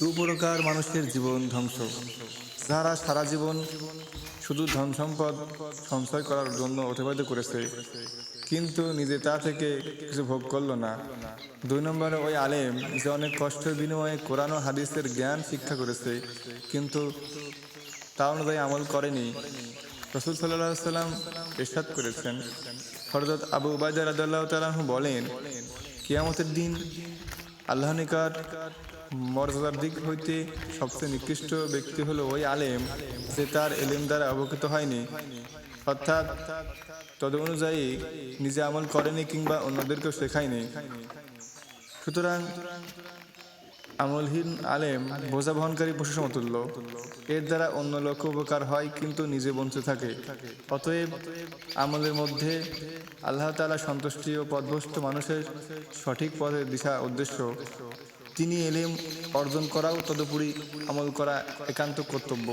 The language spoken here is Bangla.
দু প্রকার মানুষের জীবন ধ্বংস। যারা সারা জীবন শুধু ধন সম্পদ সঞ্চয় করার জন্য অতিবাহিত করেছে, কিন্তু নিজে তা থেকে কিছু ভোগ করলো না। 2 নম্বরে ওই আলেম যে অনেক কষ্টের বিনিময়ে কোরআন ও হাদিসের জ্ঞান শিক্ষা করেছে, কিন্তু তা অনুযায়ী আমল করেনি। রাসূল সাল্লাল্লাহু আলাইহি সাল্লাম ইরশাদ করেছেন, হযরত আবু উবাইদা রাদিয়াল্লাহু তাআলা আনহু বলেন, কিয়ামতের দিন আল্লাহর নিকট মর্যাদার দিক হইতে সবচেয়ে নিকৃষ্ট ব্যক্তি হলো ওই আলেম যে তার এলেম দ্বারা অবগত হয়নি, অর্থাৎ তদ অনুযায়ী নিজে আমল করেনি কিংবা অন্যদেরকেও শেখায়নি। সুতরাং আমলহীন আলেম বোঝা বহনকারী পশু সমতুল্য। এর দ্বারা অন্য লোক উপকার হয় কিন্তু নিজে বঞ্চিত থাকে। অতএব আমলের মধ্যে আল্লাহ তাআলা সন্তুষ্টি ও পথভ্রষ্ট মানুষের সঠিক পথের দিশা উদ্দেশ্য। তিনি এলেম অর্জন করাও তদুপরি আমল করা একান্ত কর্তব্য।